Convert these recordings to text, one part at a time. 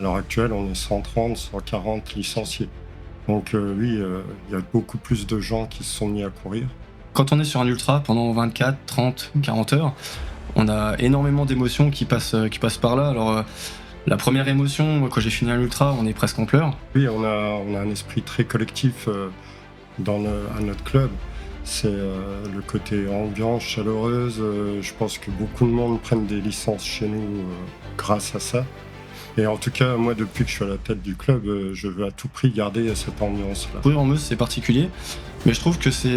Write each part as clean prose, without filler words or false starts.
À l'heure actuelle, on est 130, 140 licenciés. Donc oui, il y a beaucoup plus de gens qui se sont mis à courir. Quand on est sur un ultra pendant 24, 30, 40 heures, on a énormément d'émotions qui passent par là. Alors, la première émotion, quand j'ai fini un ultra, on est presque en pleurs. Oui, on a un esprit très collectif à notre club. C'est le côté ambiance chaleureuse. Je pense que beaucoup de monde prennent des licences chez nous grâce à ça. Et en tout cas, moi, depuis que je suis à la tête du club, je veux à tout prix garder cette ambiance-là. Courir en Meuse, c'est particulier, mais je trouve que c'est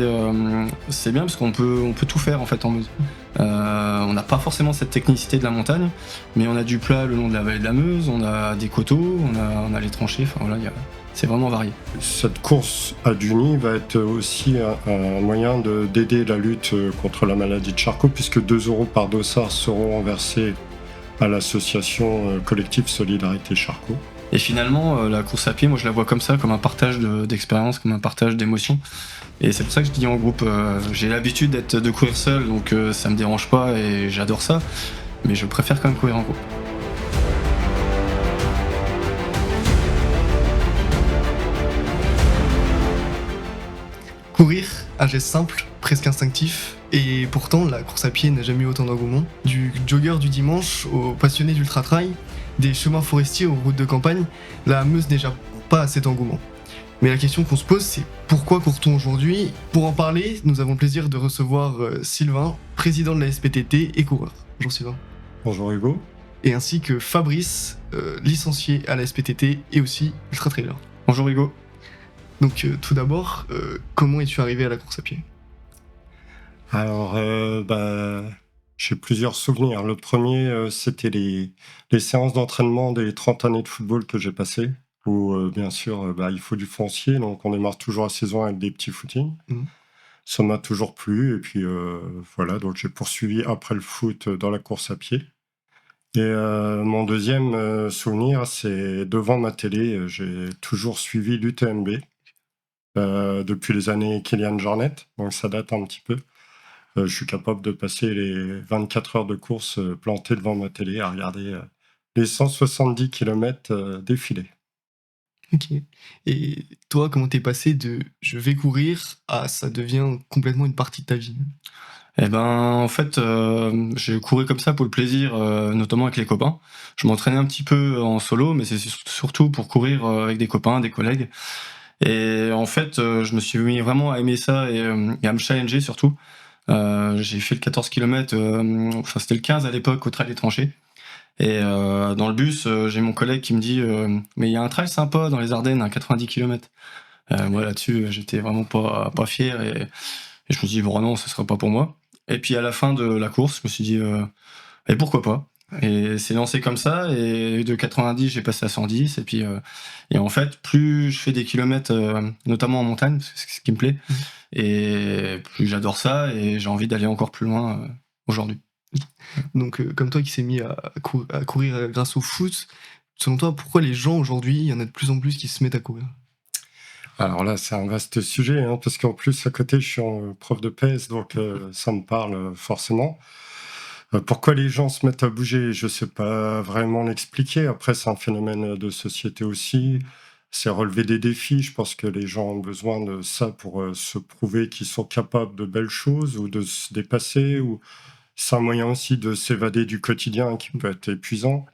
bien parce qu'on peut tout faire en fait en Meuse. On n'a pas forcément cette technicité de la montagne, mais on a du plat le long de la vallée de la Meuse, on a des coteaux, on a les tranchées, enfin voilà, c'est vraiment varié. Cette course à Duny va être aussi un moyen d'aider la lutte contre la maladie de Charcot, puisque 2 euros par dossard seront versés à l'association collective Solidarité Charcot. Et finalement, la course à pied, moi je la vois comme ça, comme un partage d'expérience, comme un partage d'émotions. Et c'est pour ça que je dis en groupe, j'ai l'habitude de courir seul, donc ça me dérange pas et j'adore ça, mais je préfère quand même courir en groupe. Courir, un geste simple, presque instinctif, et pourtant la course à pied n'a jamais eu autant d'engouement. Du jogger du dimanche aux passionnés d'ultra-trail, des chemins forestiers aux routes de campagne, la Meuse n'est déjà pas à cet engouement. Mais la question qu'on se pose, c'est pourquoi court-on aujourd'hui? Pour en parler, nous avons le plaisir de recevoir Sylvain, président de la SPTT et coureur. Bonjour Sylvain. Bonjour Hugo. Et ainsi que Fabrice, licencié à la SPTT et aussi ultra-trailer. Bonjour Hugo. Donc tout d'abord, comment es-tu arrivé à la course à pied? Alors, j'ai plusieurs souvenirs. Le premier, c'était les séances d'entraînement des 30 années de football que j'ai passées, où bien sûr, il faut du foncier, donc on démarre toujours la saison avec des petits footings. Mhm. Ça m'a toujours plu, et puis voilà, donc j'ai poursuivi après le foot dans la course à pied. Et mon deuxième souvenir, c'est devant ma télé, j'ai toujours suivi l'UTMB depuis les années Kylian Jornet, donc ça date un petit peu. Je suis capable de passer les 24 heures de course planté devant ma télé à regarder les 170 km défiler. Ok. Et toi, comment t'es passé de je vais courir à ça devient complètement une partie de ta vie? Eh ben, en fait, j'ai couru comme ça pour le plaisir, notamment avec les copains. Je m'entraînais un petit peu en solo, mais c'est surtout pour courir avec des copains, des collègues. Et en fait, je me suis mis vraiment à aimer ça et à me challenger surtout. J'ai fait le 14 km, enfin c'était le 15 à l'époque au trail des tranchées. Et dans le bus, j'ai mon collègue qui me dit mais il y a un trail sympa dans les Ardennes à 90 km. Moi là-dessus, j'étais vraiment pas fier et je me suis dit bon non, ce sera pas pour moi. Et puis à la fin de la course, je me suis dit et pourquoi pas? Et c'est lancé comme ça et de 90, j'ai passé à 110 et puis et en fait, plus je fais des kilomètres, notamment en montagne, parce que c'est ce qui me plaît, et plus j'adore ça et j'ai envie d'aller encore plus loin aujourd'hui. Donc, comme toi qui s'est mis à courir grâce au foot, selon toi, pourquoi les gens aujourd'hui, il y en a de plus en plus qui se mettent à courir? Alors là, c'est un vaste sujet, hein, parce qu'en plus, à côté, je suis prof de PS, donc ça me parle forcément. Pourquoi les gens se mettent à bouger? Je sais pas vraiment l'expliquer. Après, c'est un phénomène de société aussi. C'est relever des défis. Je pense que les gens ont besoin de ça pour se prouver qu'ils sont capables de belles choses ou de se dépasser. Ou c'est un moyen aussi de s'évader du quotidien qui peut être épuisant.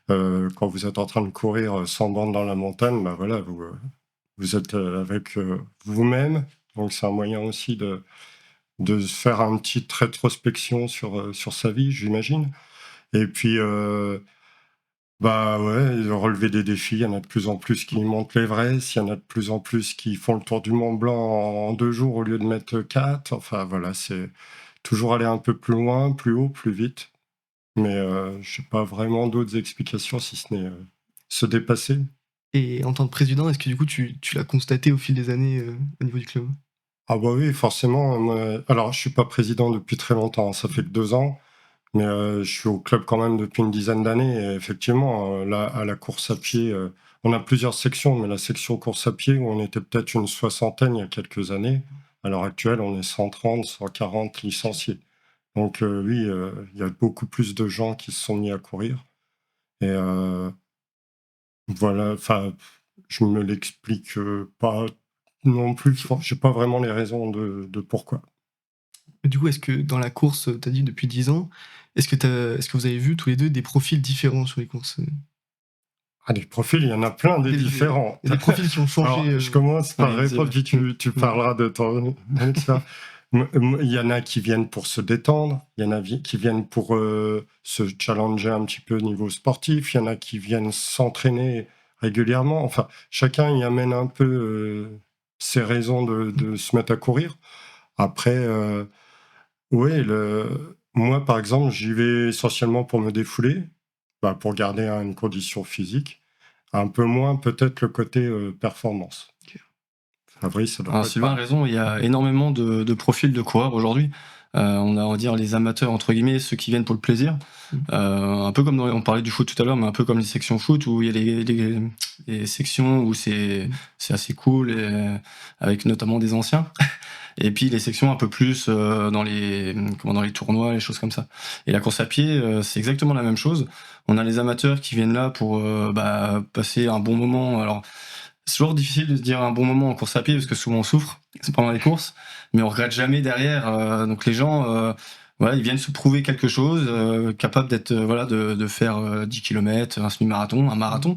Quand vous êtes en train de courir sans bande dans la montagne, bah voilà, vous êtes avec vous-même. Donc c'est un moyen aussi de faire une petite rétrospection sur sa vie, j'imagine. Et puis, ouais, relever des défis. Il y en a de plus en plus qui montent l'Everest. Il y en a de plus en plus qui font le tour du Mont Blanc en 2 jours au lieu de mettre 4. Enfin, voilà, c'est toujours aller un peu plus loin, plus haut, plus vite. Mais je n'ai pas vraiment d'autres explications si ce n'est se dépasser. Et en tant que président, est-ce que du coup, tu l'as constaté au fil des années au niveau du club? Ah bah oui, forcément. Moi, alors, je suis pas président depuis très longtemps. Ça fait que 2 ans. Mais je suis au club quand même depuis une dizaine d'années et effectivement, là, à la course à pied, on a plusieurs sections, mais la section course à pied où on était peut-être une soixantaine il y a quelques années, à l'heure actuelle, on est 130, 140 licenciés. Donc oui, il y a beaucoup plus de gens qui se sont mis à courir et Voilà, enfin, je me l'explique pas non plus. J'ai pas vraiment les raisons de pourquoi. Du coup, est-ce que dans la course, tu as dit depuis 10 ans, est-ce que vous avez vu tous les deux des profils différents sur les courses? Ah, les profils, il y en a plein des Des différents. des profils qui ont changé, Alors, je commence par Ouais, répondre, puis tu parleras de ton expérience. Il y en a qui viennent pour se détendre, il y en a qui viennent pour se challenger un petit peu au niveau sportif, il y en a qui viennent s'entraîner régulièrement. Enfin, chacun y amène un peu ses raisons de se mettre à courir. Après, oui, moi, par exemple, j'y vais essentiellement pour me défouler, bah, pour garder une condition physique. Un peu moins peut-être le côté performance. OK. Fabrice, ça doit Alors pas être Sylvain a pareil. raison, il y a énormément de profils de coureurs aujourd'hui. On va dire les amateurs entre guillemets, ceux qui viennent pour le plaisir. Un peu comme on parlait du foot tout à l'heure, mais un peu comme les sections foot où il y a les sections où c'est assez cool, avec notamment des anciens. Et puis les sections un peu plus dans les tournois, les choses comme ça. Et la course à pied, c'est exactement la même chose. On a les amateurs qui viennent là pour passer un bon moment. Alors c'est toujours difficile de se dire un bon moment en course à pied parce que souvent on souffre, c'est pendant les courses, mais on regrette jamais derrière. Donc les gens, voilà, ils viennent se prouver quelque chose, capables d'être, voilà, de faire 10 km, un semi-marathon, un marathon.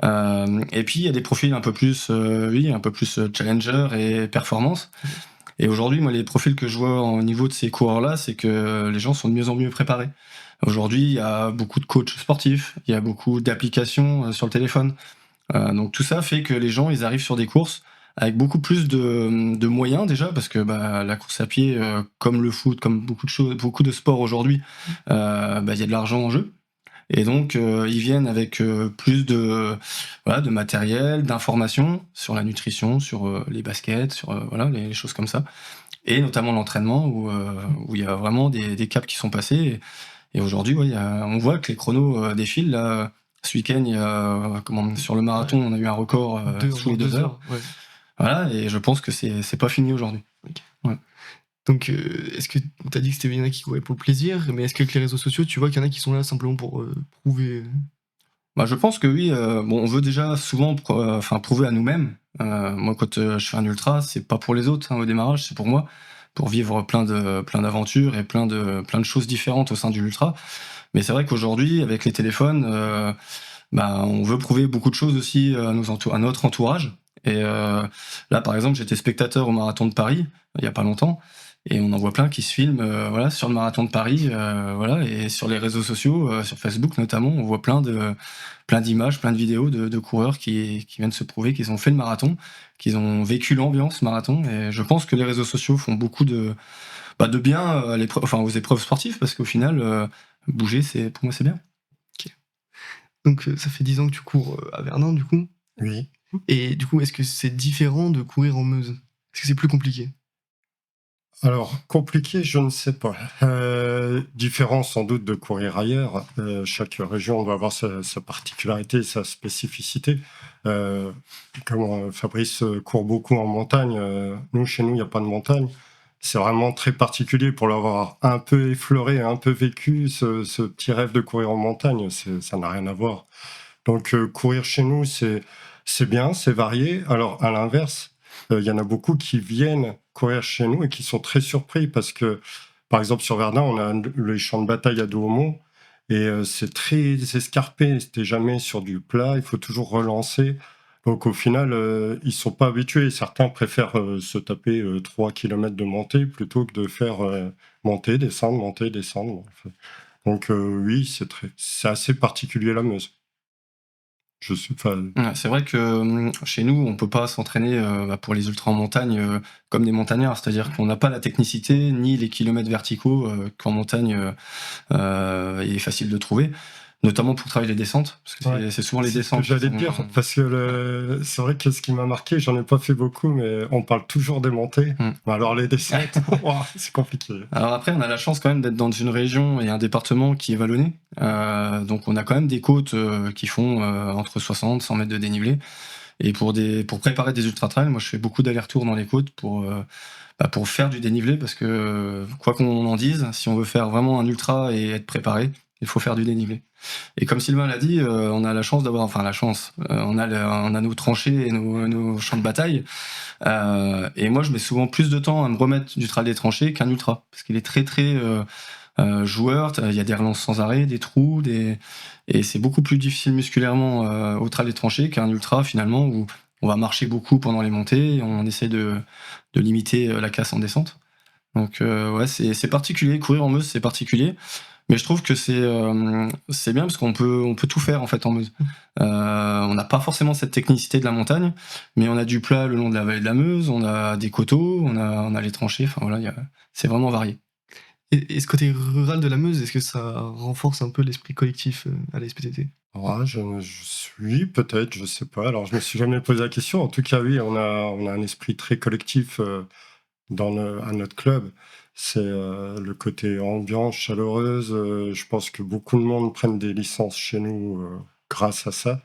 Et puis il y a des profils un peu plus, oui, un peu plus challenger et performance. Et aujourd'hui, moi, les profils que je vois au niveau de ces coureurs-là, c'est que les gens sont de mieux en mieux préparés. Aujourd'hui, il y a beaucoup de coachs sportifs, il y a beaucoup d'applications sur le téléphone. Donc tout ça fait que les gens, ils arrivent sur des courses avec beaucoup plus de moyens déjà, parce que la course à pied, comme le foot, comme beaucoup de choses, beaucoup de sports aujourd'hui, il y a de l'argent en jeu. Et donc ils viennent avec plus de matériel, d'informations sur la nutrition, sur les baskets, sur voilà les choses comme ça, et notamment l'entraînement où il y a vraiment des caps qui sont passés. Et aujourd'hui, ouais, on voit que les chronos défilent. Là, ce week-end, sur le marathon, on a eu un record sous les 2 heures. Ouais. Voilà, et je pense que c'est pas fini aujourd'hui. Ouais. Donc, est-ce que tu as dit que c'était il y en a qui couraient pour le plaisir, mais est-ce qu'avec les réseaux sociaux, tu vois qu'il y en a qui sont là simplement pour prouver? Je pense que oui. On veut déjà souvent prouver à nous-mêmes. Moi, quand je fais un ultra, c'est pas pour les autres, hein, au démarrage, c'est pour moi, pour vivre plein d'aventures et plein de choses différentes au sein du ultra. Mais c'est vrai qu'aujourd'hui, avec les téléphones, on veut prouver beaucoup de choses aussi à notre entourage. Et là, par exemple, j'étais spectateur au marathon de Paris il y a pas longtemps, et on en voit plein qui se filment, voilà, sur le marathon de Paris, voilà, et sur les réseaux sociaux, sur Facebook notamment, on voit plein d'images, plein de vidéos de coureurs qui viennent se prouver qu'ils ont fait le marathon, qu'ils ont vécu l'ambiance marathon. Et je pense que les réseaux sociaux font beaucoup de bien aux épreuves sportives, parce qu'au final, bouger, pour moi, c'est bien. Donc, ça fait 10 ans que tu cours à Verdun, du coup. Oui. Et du coup, est-ce que c'est différent de courir en Meuse? Est-ce que c'est plus compliqué? Alors, compliqué, je ne sais pas. Différent sans doute de courir ailleurs. Chaque région doit avoir sa particularité, sa spécificité. Comme Fabrice court beaucoup en montagne, chez nous, il n'y a pas de montagne. C'est vraiment très particulier pour l'avoir un peu effleuré, un peu vécu, ce petit rêve de courir en montagne. Ça n'a rien à voir. Donc, courir chez nous, c'est bien, c'est varié. Alors, à l'inverse, il y en a beaucoup qui viennent courir chez nous et qui sont très surpris parce que, par exemple, sur Verdun, on a les champs de bataille à Douaumont et c'est très escarpé. C'était jamais sur du plat. Il faut toujours relancer. Donc, au final, ils sont pas habitués. Certains préfèrent se taper 3 km de montée plutôt que de faire monter, descendre. Donc, oui, c'est assez particulier la Meuse. Je suis pas. Ouais, c'est vrai que chez nous, on peut pas s'entraîner pour les ultras en montagne comme des montagnards, c'est-à-dire qu'on n'a pas la technicité ni les kilomètres verticaux qu'en montagne il est facile de trouver, notamment pour travailler les descentes, parce que Ouais. c'est souvent les C'est ce que descentes. j'allais te dire, parce que c'est vrai que ce qui m'a marqué, j'en ai pas fait beaucoup, mais on parle toujours des montées. Mais alors les descentes, ouah, c'est compliqué. Alors après, on a la chance quand même d'être dans une région et un département qui est vallonné, donc on a quand même des côtes qui font entre 60 100 mètres de dénivelé. Et pour préparer des ultra-trails, moi je fais beaucoup d'allers-retours dans les côtes pour faire du dénivelé, parce que quoi qu'on en dise, si on veut faire vraiment un ultra et être préparé, il faut faire du dénivelé. Et comme Sylvain l'a dit, on a la chance d'avoir, enfin la chance, on a nos tranchées et nos champs de bataille. Et moi, je mets souvent plus de temps à me remettre du trail des tranchées qu'un ultra, parce qu'il est très joueur. Il y a des relances sans arrêt, des trous, et c'est beaucoup plus difficile musculairement au trail des tranchées qu'un ultra finalement où on va marcher beaucoup pendant les montées et on essaie de limiter la casse en descente. Donc ouais, c'est particulier. Courir en Meuse, c'est particulier. Mais je trouve que c'est bien parce qu'on peut tout faire en fait en Meuse. On n'a pas forcément cette technicité de la montagne, mais on a du plat le long de la vallée de la Meuse, on a des coteaux, on a les tranchées. Enfin voilà, c'est vraiment varié. Et ce côté rural de la Meuse, est-ce que ça renforce un peu l'esprit collectif à la SPTT? Ah, je suis peut-être, je sais pas. Alors, je me suis jamais posé la question. En tout cas, oui, on a un esprit très collectif à notre club. C'est le côté ambiance chaleureuse. Je pense que beaucoup de monde prennent des licences chez nous grâce à ça.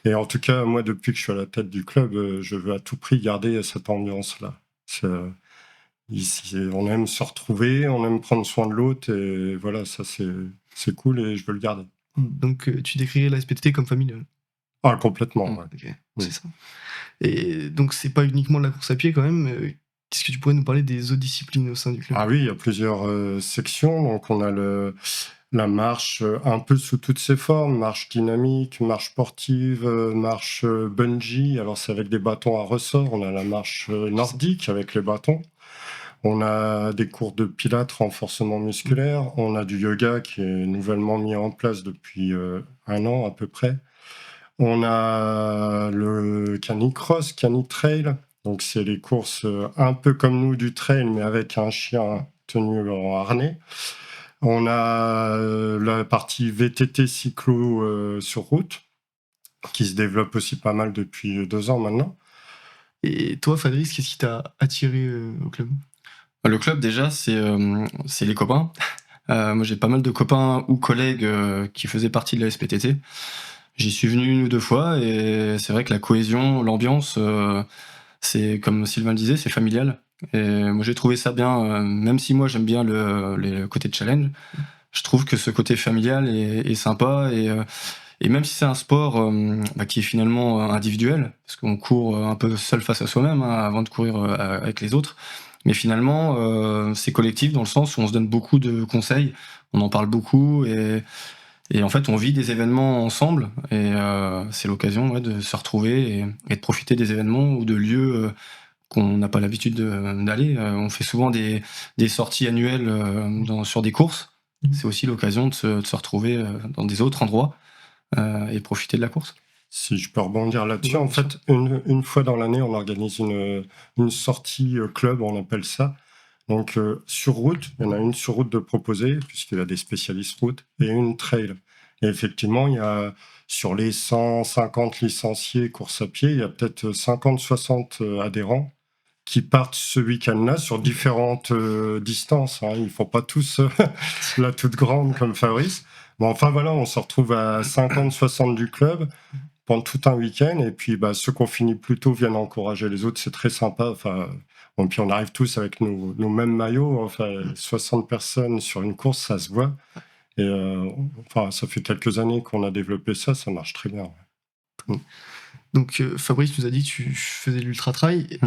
Et en tout cas, moi, depuis que je suis à la tête du club, je veux à tout prix garder cette ambiance-là. Ici, on aime se retrouver, on aime prendre soin de l'autre, et voilà, ça c'est cool et je veux le garder. Donc tu décrirais la SPTT comme familiale? Ah, complètement, ouais. Ok, Oui. c'est ça. Et donc c'est pas uniquement de la course à pied quand même. Qu'est-ce que tu pourrais nous parler des autres disciplines au sein du club? Ah oui, il y a plusieurs sections. Donc, on a la marche un peu sous toutes ses formes, marche dynamique, marche sportive, marche bungee. Alors, c'est avec des bâtons à ressort. On a la marche nordique avec les bâtons. On a des cours de pilates, renforcement musculaire. On a du yoga qui est nouvellement mis en place depuis 1 an à peu près. On a le canicross, canitrail. Donc, c'est les courses un peu comme nous du trail, mais avec un chien tenu en harnais. On a la partie VTT cyclo sur route, qui se développe aussi pas mal depuis 2 ans maintenant. Et toi, Fabrice, qu'est-ce qui t'a attiré au club? Le club, déjà, c'est les copains. Moi, j'ai pas mal de copains ou collègues qui faisaient partie de la SPTT. J'y suis venu 1 ou 2 fois et c'est vrai que la cohésion, l'ambiance, c'est comme Sylvain le disait, c'est familial. Et moi, j'ai trouvé ça bien, même si moi j'aime bien le côté challenge. Je trouve que ce côté familial est sympa et même si c'est un sport qui est finalement individuel, parce qu'on court un peu seul face à soi-même avant de courir avec les autres. Mais finalement, c'est collectif dans le sens où on se donne beaucoup de conseils, on en parle beaucoup et en fait on vit des événements ensemble et c'est l'occasion de se retrouver et de profiter des événements ou de lieux qu'on n'a pas l'habitude d'aller. On fait souvent des sorties annuelles sur des courses. C'est aussi l'occasion de se retrouver dans des autres endroits et profiter de la course. Si je peux rebondir là-dessus, Ouais, en bien fait, une fois dans l'année, on organise une sortie club, on appelle ça. Donc, sur route, il y en a une sur route de proposée, puisqu'il y a des spécialistes route, et une trail. Et effectivement, il y a, sur les 150 licenciés course à pied, il y a peut-être 50-60 adhérents qui partent ce week-end-là sur différentes distances. Ils ne font pas tous la toute grande comme Fabrice. Bon, enfin voilà, on se retrouve à 50-60 du club pendant tout un week-end, et puis ceux qui ont fini plus tôt viennent encourager les autres, c'est très sympa. Enfin, bon, puis on arrive tous avec nos mêmes maillots, enfin 60 personnes sur une course, ça se voit. Et enfin, ça fait quelques années qu'on a développé ça, ça marche très bien. Ouais. Donc Fabrice nous a dit que tu faisais l'ultra-trail.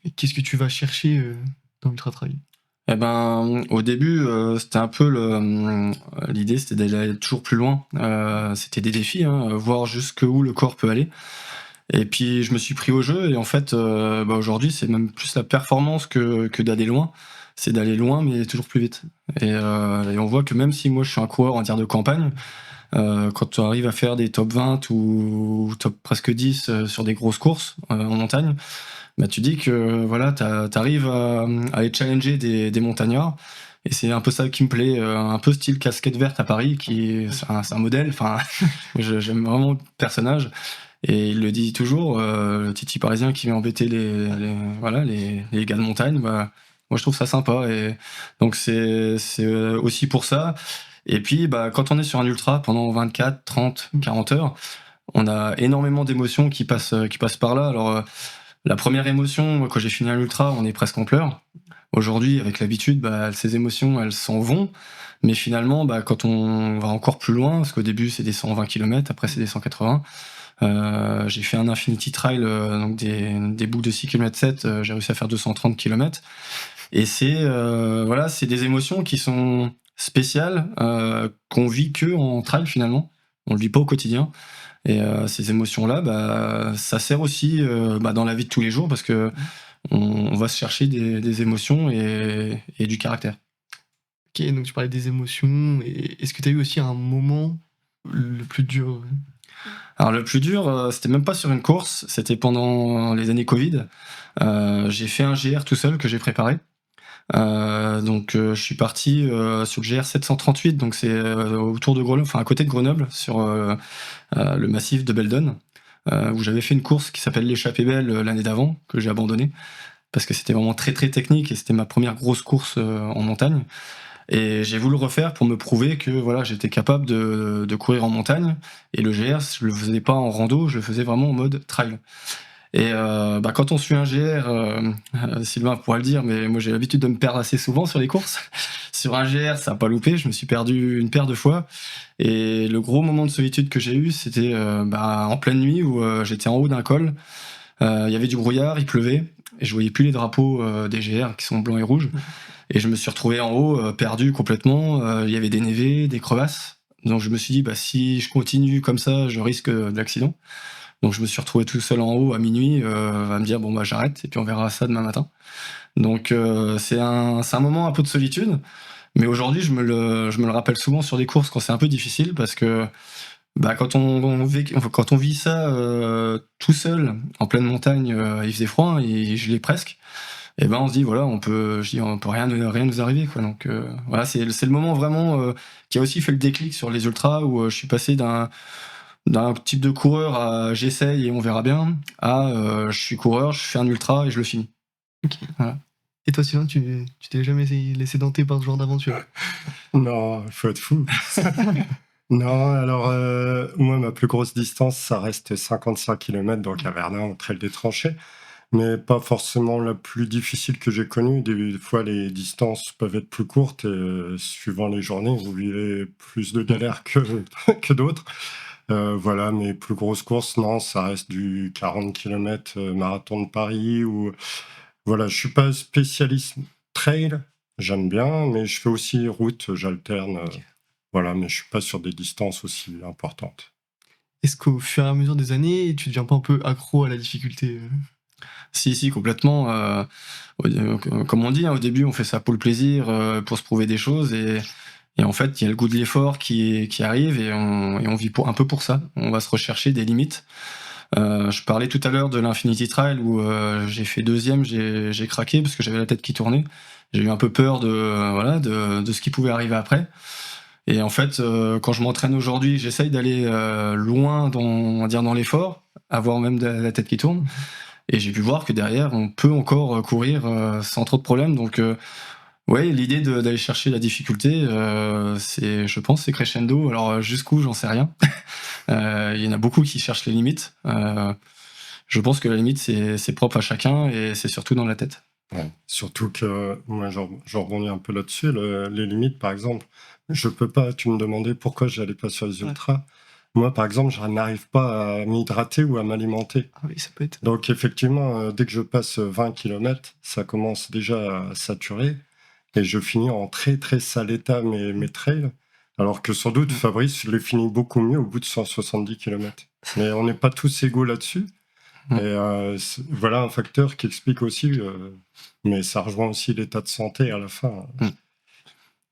Et qu'est-ce que tu vas chercher dans l'ultra-trail? Eh ben, au début, c'était un peu l'idée, c'était d'aller toujours plus loin. C'était des défis, voir jusqu'où le corps peut aller. Et puis je me suis pris au jeu et en fait, aujourd'hui, c'est même plus la performance que d'aller loin. C'est d'aller loin, mais toujours plus vite. Et on voit que même si moi je suis un coureur, on va dire, de campagne, quand tu arrives à faire des top 20 ou top presque 10 sur des grosses courses en montagne, tu dis que voilà, t'arrives à aller challenger des montagnards. Et c'est un peu ça qui me plaît, un peu style Casquette Verte à Paris, c'est un modèle. Enfin, j'aime vraiment le personnage. Et il le dit toujours, le Titi parisien qui vient embêter les gars de montagne. Moi, je trouve ça sympa. Et donc c'est aussi pour ça. Et puis, quand on est sur un ultra pendant 24, 30, 40 heures, on a énormément d'émotions qui passent par là. Alors, la première émotion, quand j'ai fini un ultra, on est presque en pleurs. Aujourd'hui, avec l'habitude, ces émotions, elles s'en vont. Mais finalement, quand on va encore plus loin, parce qu'au début, c'est des 120 km, après, c'est des 180. J'ai fait un Infinity Trail, donc des boucles de 6 km 7, j'ai réussi à faire 230 km. Et c'est des émotions qui sont spéciales, qu'on vit que en trail finalement. On le vit pas au quotidien. Et ces émotions-là, ça sert aussi dans la vie de tous les jours parce que on va se chercher des émotions et du caractère. Ok, donc tu parlais des émotions. Et est-ce que tu as eu aussi un moment le plus dur? Alors le plus dur, c'était même pas sur une course, c'était pendant les années Covid. J'ai fait un GR tout seul que j'ai préparé. Donc je suis parti sur le GR 738, donc c'est autour de Grenoble, enfin à côté de Grenoble, sur le massif de Beldon, où j'avais fait une course qui s'appelle l'Échappée Belle l'année d'avant, que j'ai abandonnée, parce que c'était vraiment très très technique et c'était ma première grosse course en montagne. Et j'ai voulu le refaire pour me prouver que voilà, j'étais capable de courir en montagne. Et le GR, je le faisais pas en rando, je le faisais vraiment en mode trail. Et quand on suit un GR, Sylvain pourra le dire, mais moi j'ai l'habitude de me perdre assez souvent sur les courses. Sur un GR, ça n'a pas loupé, je me suis perdu une paire de fois. Et le gros moment de solitude que j'ai eu, c'était en pleine nuit où j'étais en haut d'un col. Il y avait du brouillard, il pleuvait, et je voyais plus les drapeaux des GR qui sont blancs et rouges. Et je me suis retrouvé en haut, perdu complètement. Il y avait des névés, des crevasses. Donc je me suis dit, si je continue comme ça, je risque de l'accident. Donc je me suis retrouvé tout seul en haut à minuit, à me dire j'arrête et puis on verra ça demain matin. Donc c'est un moment un peu de solitude, mais aujourd'hui je me le rappelle souvent sur des courses quand c'est un peu difficile parce que quand on vit ça tout seul en pleine montagne, il faisait froid hein, et je l'ai presque. Et on se dit on peut rien nous arriver quoi. Donc voilà, c'est le moment vraiment qui a aussi fait le déclic sur les ultras où je suis passé d'un type de coureur à j'essaye et on verra bien, à je suis coureur, je fais un ultra et je le finis. Ok. Voilà. Et toi, Sylvain, tu t'es jamais laissé tenter par ce genre d'aventure? Non, il faut être fou. Non, alors moi, ma plus grosse distance, ça reste 55 km, donc à Verdun, au Trail des Tranchées, mais pas forcément la plus difficile que j'ai connue. Des fois, les distances peuvent être plus courtes, et suivant les journées, vous vivez plus de galères que d'autres. Voilà, mes plus grosses courses, non, ça reste du 40 km marathon de Paris. Ou voilà, je suis pas spécialiste trail, j'aime bien, mais je fais aussi route, j'alterne. Voilà, mais je suis pas sur des distances aussi importantes. Est-ce qu'au fur et à mesure des années, tu deviens pas un peu accro à la difficulté? Si, complètement. Comme on dit, hein, au début, on fait ça pour le plaisir, pour se prouver des choses, et en fait, il y a le goût de l'effort qui arrive, et on vit un peu pour ça. On va se rechercher des limites. Je parlais tout à l'heure de l'Infinity Trail où j'ai fait deuxième, j'ai craqué parce que j'avais la tête qui tournait. J'ai eu un peu peur de ce qui pouvait arriver après. Et en fait, quand je m'entraîne aujourd'hui, j'essaye d'aller loin dans l'effort, avoir même la tête qui tourne. Et j'ai pu voir que derrière, on peut encore courir sans trop de problèmes. Donc, l'idée d'aller chercher la difficulté, je pense, c'est crescendo. Alors, jusqu'où, j'en sais rien. Il y en a beaucoup qui cherchent les limites. Je pense que la limite, c'est propre à chacun et c'est surtout dans la tête. Ouais. Surtout que moi, j'en rebondis un peu là-dessus. Les limites, par exemple, je peux pas. Tu me demandais pourquoi j'allais pas sur les ultras. Moi, par exemple, je n'arrive pas à m'hydrater ou à m'alimenter. Ah oui, ça peut être. Donc, effectivement, dès que je passe 20 km, ça commence déjà à saturer. Et je finis en très, très sale état mes trails. Alors que sans doute, Fabrice les finit beaucoup mieux au bout de 170 km. Mais on n'est pas tous égaux là-dessus. Et voilà un facteur qui explique aussi, mais ça rejoint aussi l'état de santé à la fin.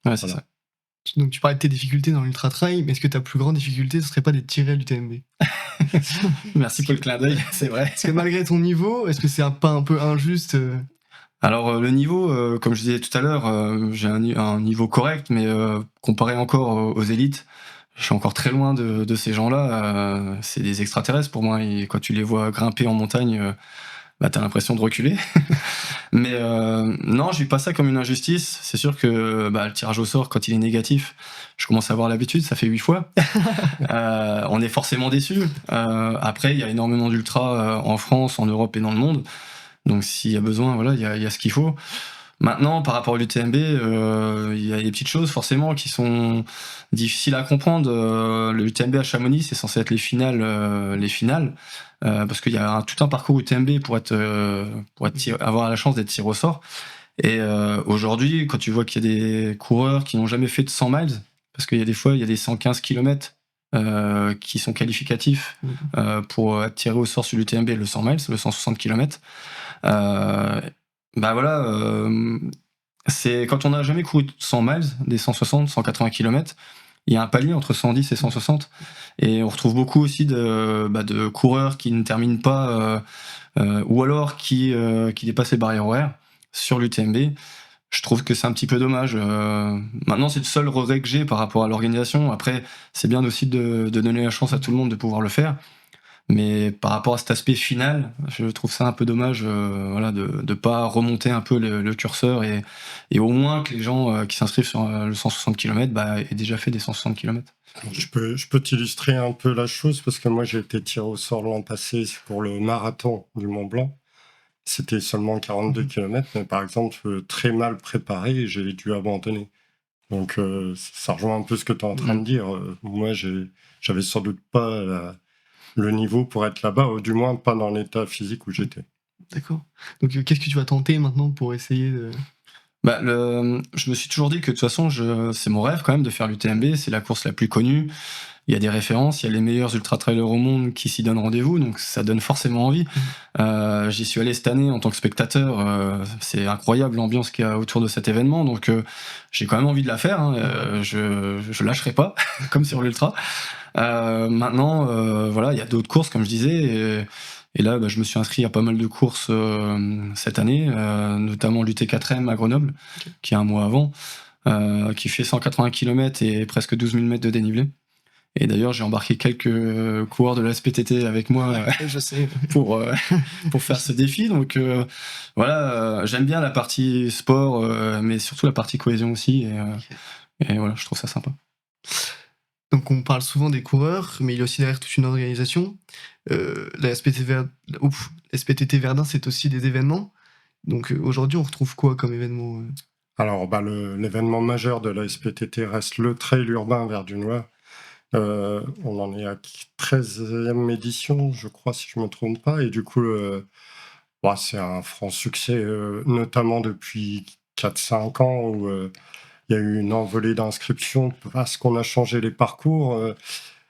Ouais, c'est ça. Donc tu parlais de tes difficultés dans l'ultra trail, mais est-ce que ta plus grande difficulté, ce serait pas d'être tiré à l'UTMB? Merci pour le clin d'œil, c'est vrai. Parce que malgré ton niveau, est-ce que c'est pas un peu injuste? Alors le niveau, comme je disais tout à l'heure, j'ai un niveau correct, mais comparé encore aux élites, je suis encore très loin de ces gens-là. C'est des extraterrestres pour moi, et quand tu les vois grimper en montagne, t'as l'impression de reculer. Mais non, je vis pas ça comme une injustice. C'est sûr que le tirage au sort, quand il est négatif, je commence à avoir l'habitude, ça fait 8 fois. On est forcément déçu. Après, il y a énormément d'ultras en France, en Europe et dans le monde. Donc s'il y a besoin, il y a ce qu'il faut. Maintenant, par rapport à l'UTMB, il y a des petites choses forcément qui sont difficiles à comprendre. Le UTMB à Chamonix, c'est censé être les finales, parce qu'il y a tout un parcours UTMB pour avoir la chance d'être tiré au sort. Et aujourd'hui, quand tu vois qu'il y a des coureurs qui n'ont jamais fait de 100 miles, parce qu'il y a des fois, il y a des 115 km qui sont qualificatifs pour être tiré au sort sur l'UTMB, le 100 miles, le 160 km. Bah voilà, c'est quand on n'a jamais couru 100 miles, des 160, 180 km, il y a un palier entre 110 et 160. Et on retrouve beaucoup aussi de coureurs qui ne terminent pas, ou alors qui dépassent les barrières horaires sur l'UTMB. Je trouve que c'est un petit peu dommage. Maintenant, c'est le seul regret que j'ai par rapport à l'organisation. Après, c'est bien aussi de donner la chance à tout le monde de pouvoir le faire. Mais par rapport à cet aspect final, je trouve ça un peu dommage voilà, de pas remonter un peu le curseur et au moins que les gens qui s'inscrivent sur le 160 km aient déjà fait des 160 km. Je peux t'illustrer un peu la chose parce que moi j'ai été tiré au sort l'an passé pour le marathon du Mont Blanc. C'était seulement 42 km, mais par exemple très mal préparé et j'ai dû abandonner. Donc ça rejoint un peu ce que tu es en train de dire. Moi j'avais sans doute pas le niveau pour être là-bas, ou du moins pas dans l'état physique où j'étais. D'accord. Donc qu'est-ce que tu vas tenter maintenant pour essayer de... Je me suis toujours dit que de toute façon, c'est mon rêve quand même de faire l'UTMB, c'est la course la plus connue. Il y a des références, il y a les meilleurs ultra-trailers au monde qui s'y donnent rendez-vous, donc ça donne forcément envie. J'y suis allé cette année en tant que spectateur, c'est incroyable l'ambiance qu'il y a autour de cet événement, donc j'ai quand même envie de la faire, hein. Je lâcherai pas, comme sur l'ultra. Maintenant, voilà, il y a d'autres courses, comme je disais, et là, je me suis inscrit à pas mal de courses cette année, notamment l'UT4M à Grenoble, qui est un mois avant, qui fait 180 km et presque 12 000 mètres de dénivelé. Et d'ailleurs, j'ai embarqué quelques coureurs de la SPTT avec moi Je sais. pour faire ce défi. Donc voilà, j'aime bien la partie sport, mais surtout la partie cohésion aussi. Et voilà, je trouve ça sympa. Donc on parle souvent des coureurs, mais il y a aussi derrière toute une organisation. La SPTT Verdun, c'est aussi des événements. Donc aujourd'hui, on retrouve quoi comme événement Alors, l'événement majeur de la SPTT reste le trail urbain verdunois. On en est à 13e édition, je crois, si je ne me trompe pas. Et du coup, c'est un franc succès, notamment depuis 4-5 ans, où il y a eu une envolée d'inscriptions parce qu'on a changé les parcours.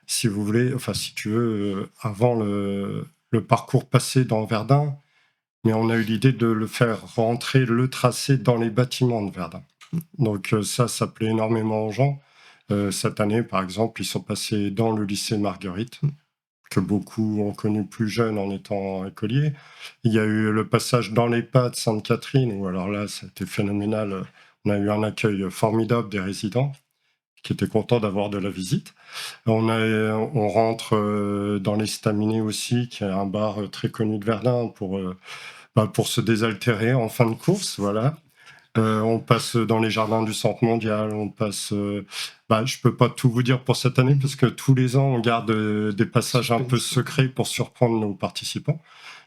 Si vous voulez, enfin, si tu veux, avant le parcours passé dans Verdun, mais on a eu l'idée de le faire rentrer le tracé dans les bâtiments de Verdun. Donc ça plaît énormément aux gens. Cette année, par exemple, ils sont passés dans le lycée Marguerite, que beaucoup ont connu plus jeune en étant écoliers. Il y a eu le passage dans l'EHPAD Sainte-Catherine, où alors là, ça a été phénoménal. On a eu un accueil formidable des résidents qui étaient contents d'avoir de la visite. On rentre dans l'Estaminet aussi, qui est un bar très connu de Verdun pour se désaltérer en fin de course, voilà. On passe dans les jardins du Centre Mondial, on passe... je peux pas tout vous dire pour cette année, parce que tous les ans, on garde des passages un peu secrets pour surprendre nos participants.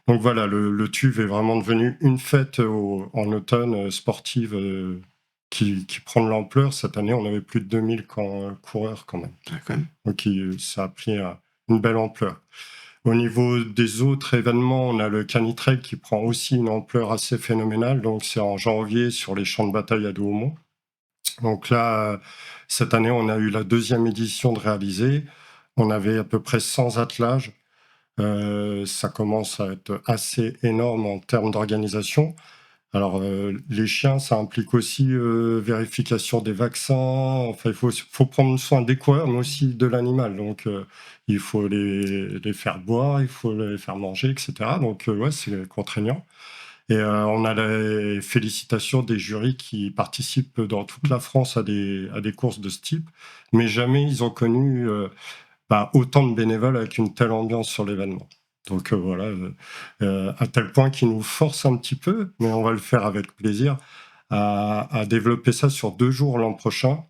Donc voilà, le TUV est vraiment devenu une fête en automne sportive qui prend de l'ampleur. Cette année, on avait plus de 2000 coureurs quand même. Donc ça a pris une belle ampleur. Au niveau des autres événements, on a le Canitrail qui prend aussi une ampleur assez phénoménale. Donc, c'est en janvier sur les champs de bataille à Douaumont. Donc là, cette année, on a eu la 2e édition de réaliser. On avait à peu près 100 attelages. Ça commence à être assez énorme en termes d'organisation. Alors, les chiens, ça implique aussi vérification des vaccins. Enfin, il faut prendre soin des coureurs, mais aussi de l'animal. Donc, il faut les faire boire, il faut les faire manger, etc. Donc, c'est contraignant. Et on a les félicitations des jurys qui participent dans toute la France à des courses de ce type. Mais jamais ils ont connu autant de bénévoles avec une telle ambiance sur l'événement. Donc voilà, à tel point qu'il nous force un petit peu, mais on va le faire avec plaisir, à développer ça sur 2 jours l'an prochain,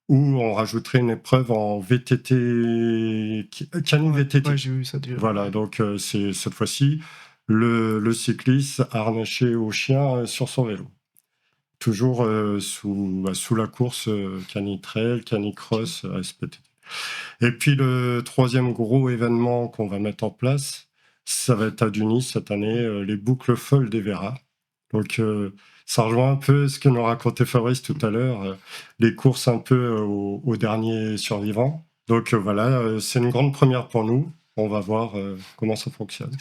où on rajouterait une épreuve en VTT, canine VTT. Ouais, j'ai vu ça déjà. Voilà, donc c'est cette fois-ci le cycliste harnaché au chien sur son vélo. toujours sous la course Canitrail, Canicross, SPTT. Et puis le troisième gros événement qu'on va mettre en place, ça va être à Duny cette année, les boucles folles d'Evera. Donc ça rejoint un peu ce que nous racontait Fabrice tout à l'heure, les courses un peu au dernier survivant. Donc voilà, c'est une grande première pour nous. On va voir comment ça fonctionne.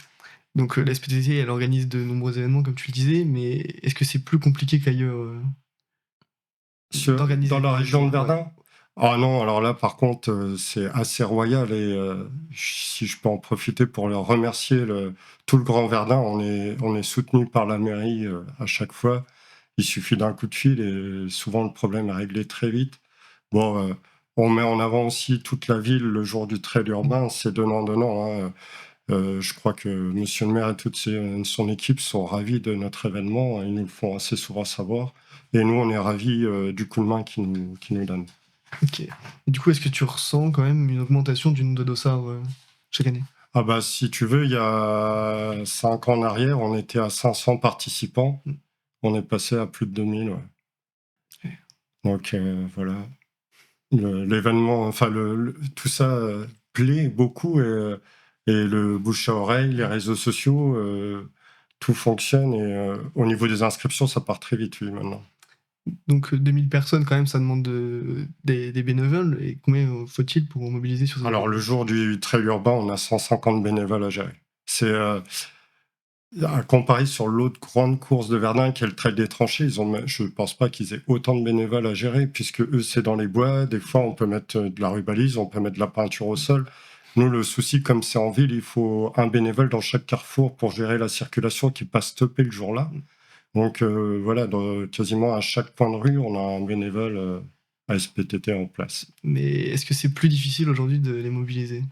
Donc la SPTT, elle organise de nombreux événements, comme tu le disais, mais est-ce que c'est plus compliqué qu'ailleurs d'organiser Dans la des région de événements? Verdun? Ah non, alors là par contre c'est assez royal et si je peux en profiter pour leur remercier tout le Grand Verdun, on est soutenu par la mairie à chaque fois. Il suffit d'un coup de fil et souvent le problème est réglé très vite. Bon, on met en avant aussi toute la ville le jour du trail urbain, c'est donnant-donnant, hein. Je crois que monsieur le maire et toute son équipe sont ravis de notre événement. Ils nous le font assez souvent savoir. Et nous, on est ravis du coup de main qu'ils nous donnent. Ok. Et du coup, est-ce que tu ressens quand même une augmentation du nombre de dossards chaque année? Ah bah si tu veux, il y a 5 ans en arrière, on était à 500 participants. Mm. On est passé à plus de 2000. Ouais. Ok. Donc voilà. L'événement, enfin tout ça plaît beaucoup et le bouche à oreille, les réseaux sociaux, tout fonctionne et au niveau des inscriptions, ça part très vite, oui, maintenant. Donc 2000 personnes, quand même, ça demande des bénévoles. Et combien faut-il pour mobiliser sur ces Alors le jour du trail urbain, on a 150 bénévoles à gérer. C'est à comparer sur l'autre grande course de Verdun qui est le trail des tranchées, je ne pense pas qu'ils aient autant de bénévoles à gérer, puisque eux, c'est dans les bois. Des fois, on peut mettre de la rubalise, on peut mettre de la peinture au sol. Nous, le souci, comme c'est en ville, il faut un bénévole dans chaque carrefour pour gérer la circulation qui n'est pas stoppée le jour-là. Donc voilà, quasiment à chaque point de rue, on a un bénévole à SPTT en place. Mais est-ce que c'est plus difficile aujourd'hui de les mobiliser?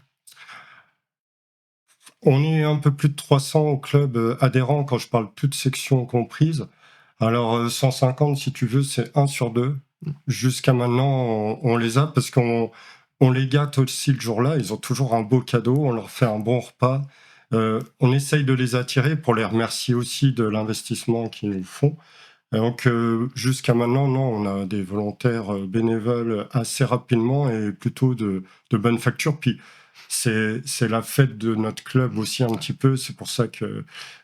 On est un peu plus de 300 au club adhérent, quand je parle toutes sections comprises. Alors 150, si tu veux, c'est 1 sur 2. Jusqu'à maintenant, on les a parce qu'on les gâte aussi le jour-là. Ils ont toujours un beau cadeau, on leur fait un bon repas. On essaye de les attirer pour les remercier aussi de l'investissement qu'ils nous font. Donc jusqu'à maintenant, non, on a des volontaires bénévoles assez rapidement et plutôt de bonne facture. Puis c'est la fête de notre club aussi un petit peu. C'est pour ça que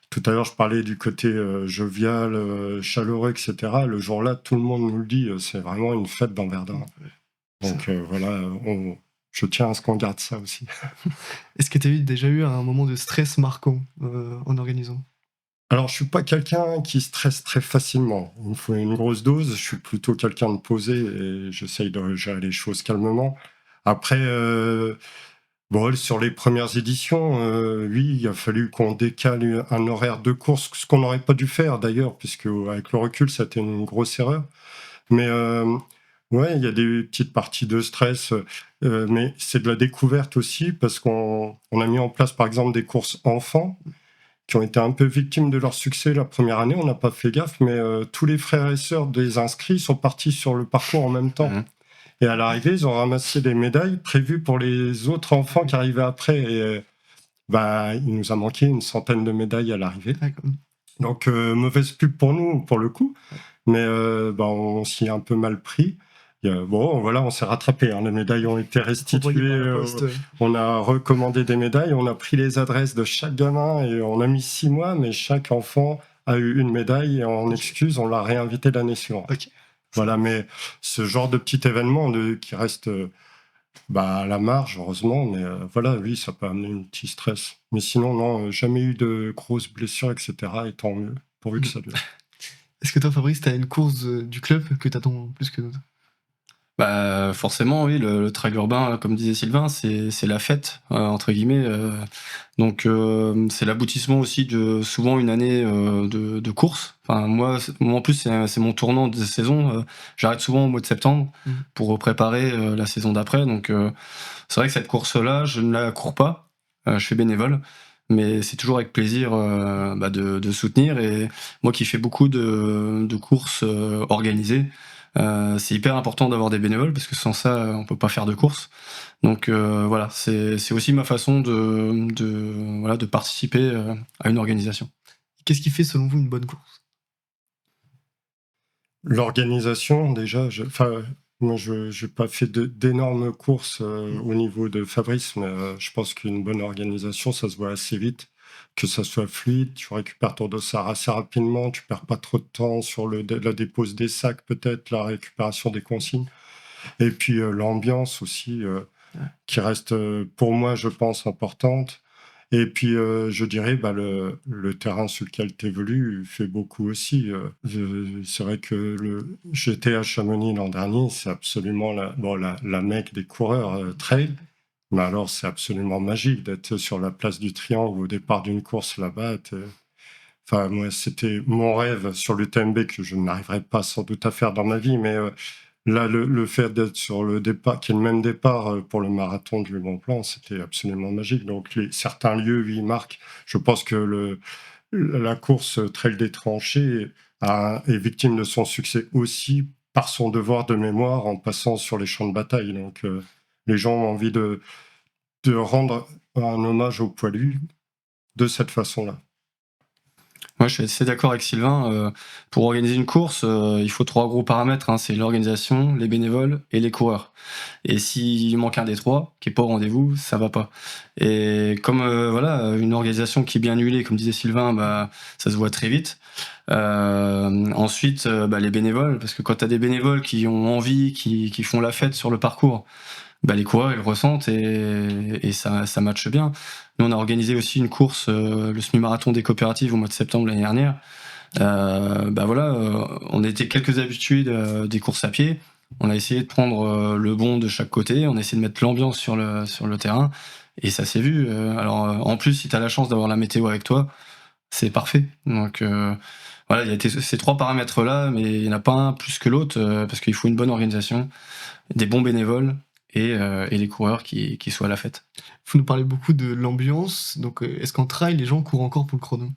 tout à l'heure je parlais du côté jovial, chaleureux, etc. Le jour-là, tout le monde nous le dit, c'est vraiment une fête dans Verdun. Donc voilà, je tiens à ce qu'on garde ça aussi. Est-ce que tu as déjà eu un moment de stress marquant en organisant? Alors, je suis pas quelqu'un qui stresse très facilement. Il me faut une grosse dose. Je suis plutôt quelqu'un de posé et j'essaye de gérer les choses calmement. Après, bon, sur les premières éditions, oui, il a fallu qu'on décale un horaire de course, ce qu'on n'aurait pas dû faire d'ailleurs, puisque avec le recul, c'était une grosse erreur. Mais ouais, il y a des petites parties de stress, mais c'est de la découverte aussi, parce qu'on a mis en place, par exemple, des courses enfants qui ont été un peu victimes de leur succès la première année. On n'a pas fait gaffe, mais tous les frères et sœurs des inscrits sont partis sur le parcours en même temps. Et à l'arrivée, ils ont ramassé des médailles prévues pour les autres enfants qui arrivaient après. Et il nous a manqué une centaine de médailles à l'arrivée. Donc, mauvaise pub pour nous, pour le coup. Mais on s'y est un peu mal pris. Bon, voilà, on s'est rattrapé. Hein. Les médailles ont été restituées. On a recommandé des médailles. On a pris les adresses de chaque gamin et on a mis 6 mois, mais chaque enfant a eu une médaille. Et en excuse, on l'a réinvité l'année suivante. Okay. Voilà, mais ce genre de petit événement qui reste à la marge, heureusement. Mais voilà, oui, ça peut amener un petit stress. Mais sinon, non, jamais eu de grosses blessures, etc. Et tant mieux, pourvu que ça dure. Est-ce que toi, Fabrice, tu as une course du club que tu attends plus que d'autres? Bah forcément oui, le trail urbain, comme disait Sylvain, c'est la fête entre guillemets. Donc c'est l'aboutissement aussi de souvent une année de course. Enfin moi en plus c'est mon tournant de saison. J'arrête souvent au mois de septembre pour préparer la saison d'après. Donc c'est vrai que cette course-là, je ne la cours pas. Je fais bénévole. Mais c'est toujours avec plaisir de soutenir. Et moi qui fais beaucoup de courses organisées, c'est hyper important d'avoir des bénévoles parce que sans ça, on peut pas faire de course. Donc voilà, c'est aussi ma façon de participer à une organisation. Qu'est-ce qui fait selon vous une bonne course? L'organisation, déjà, moi, je n'ai pas fait d'énormes courses au niveau de Fabrice, mais je pense qu'une bonne organisation, ça se voit assez vite, que ça soit fluide, tu récupères ton dossard assez rapidement, tu perds pas trop de temps sur la dépose des sacs, peut-être, la récupération des consignes. Et puis l'ambiance aussi, qui reste, pour moi, je pense, importante. Et puis, je dirais, le terrain sur lequel tu évolues fait beaucoup aussi. C'est vrai que j'étais à Chamonix l'an dernier, c'est absolument la mecque des coureurs trail. Mais alors, c'est absolument magique d'être sur la place du Triangle au départ d'une course là-bas. Enfin, moi, c'était mon rêve sur l'UTMB que je n'arriverai pas sans doute à faire dans ma vie, mais là, le fait d'être sur le départ, qui est le même départ pour le marathon du Mont Blanc, c'était absolument magique. Donc, certains lieux, oui, marquent. Je pense que la course Trail des Tranchées est victime de son succès aussi par son devoir de mémoire en passant sur les champs de bataille. Donc, les gens ont envie de rendre un hommage aux poilus de cette façon-là. Moi, je suis assez d'accord avec Sylvain. Pour organiser une course, il faut 3 gros paramètres, hein. C'est l'organisation, les bénévoles et les coureurs. Et s'il manque un des 3, qui est pas au rendez-vous, ça va pas. Et comme voilà, une organisation qui est bien huilée, comme disait Sylvain, bah, ça se voit très vite. Ensuite, les bénévoles, parce que quand tu as des bénévoles qui ont envie, qui font la fête sur le parcours, les coureurs ils le ressentent et ça matche bien. Nous on a organisé aussi une course, le semi-marathon des coopératives au mois de septembre l'année dernière. On était quelques habitués des courses à pied. On a essayé de prendre le bon de chaque côté, on a essayé de mettre l'ambiance sur le terrain et ça s'est vu. En plus si tu as la chance d'avoir la météo avec toi, c'est parfait. Donc voilà, il y a ces 3 paramètres là, mais il n'y en a pas un plus que l'autre parce qu'il faut une bonne organisation, des bons bénévoles et les coureurs qui soient à la fête. Vous nous parlez beaucoup de l'ambiance, donc est-ce qu'en trail, les gens courent encore pour le chrono?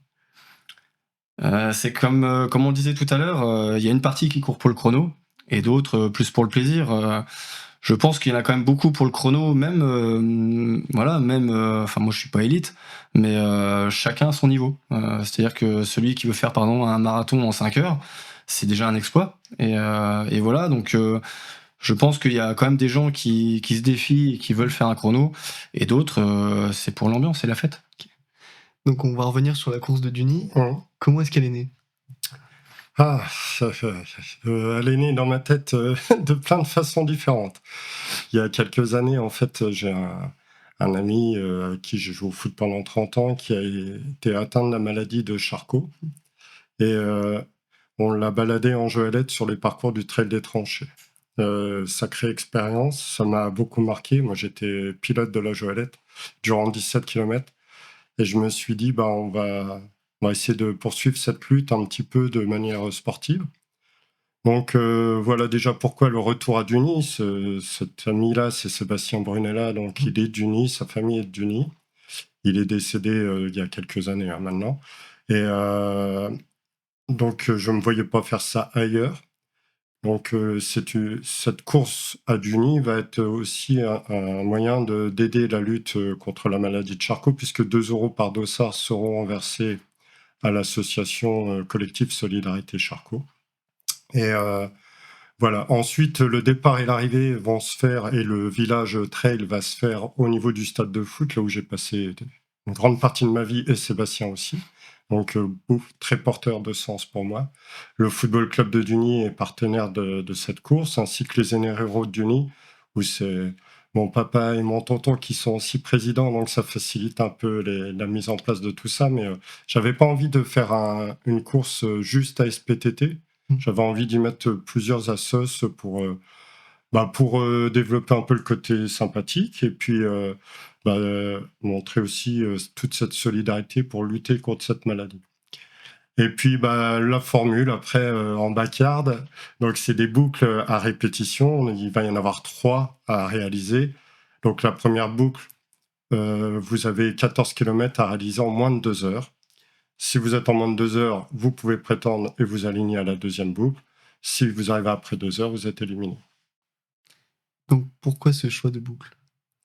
C'est comme on disait tout à l'heure, il y a une partie qui court pour le chrono et d'autres plus pour le plaisir. Je pense qu'il y en a quand même beaucoup pour le chrono, même moi je suis pas élite, mais chacun à son niveau. C'est-à-dire que celui qui veut faire pardon un marathon en 5 heures, c'est déjà un exploit. Et voilà, donc je pense qu'il y a quand même des gens qui se défient et qui veulent faire un chrono, et d'autres, c'est pour l'ambiance et la fête. Donc on va revenir sur la course de Duny. Comment est-ce qu'elle est née? Elle est née dans ma tête de plein de façons différentes. Il y a quelques années, en fait, j'ai un ami avec qui j'ai joué au foot pendant 30 ans qui a été atteint de la maladie de Charcot. Et on l'a baladé en joëlette sur les parcours du Trail des Tranchées. Sacrée expérience, ça m'a beaucoup marqué. Moi, j'étais pilote de la joëlette durant 17 km. Et je me suis dit, on va essayer de poursuivre cette lutte un petit peu de manière sportive. Donc voilà déjà pourquoi le retour à Duny. Cet ami-là, c'est Sébastien Brunella, donc il est de Duny, sa famille est de Duny. Il est décédé il y a quelques années maintenant. Et donc je ne me voyais pas faire ça ailleurs. Donc cette course à Duny va être aussi un moyen d'aider la lutte contre la maladie de Charcot, puisque 2 € par dossard seront versés à l'association collective Solidarité Charcot. Et voilà. Ensuite, le départ et l'arrivée vont se faire, et le village trail va se faire au niveau du stade de foot, là où j'ai passé une grande partie de ma vie, et Sébastien aussi. Donc, très porteur de sens pour moi. Le Football Club de Duny est partenaire de cette course, ainsi que les Héros de Duny, où c'est mon papa et mon tonton qui sont aussi présidents, donc ça facilite un peu la mise en place de tout ça. Mais j'avais pas envie de faire une course juste à SPTT. J'avais envie d'y mettre plusieurs assos pour développer un peu le côté sympathique et puis montrer aussi toute cette solidarité pour lutter contre cette maladie. Et puis la formule après en backyard, donc c'est des boucles à répétition, il va y en avoir 3 à réaliser. Donc la première boucle, vous avez 14 km à réaliser en moins de 2 heures. Si vous êtes en moins de 2 heures, vous pouvez prétendre et vous aligner à la deuxième boucle. Si vous arrivez après 2 heures, vous êtes éliminé. Donc pourquoi ce choix de boucle?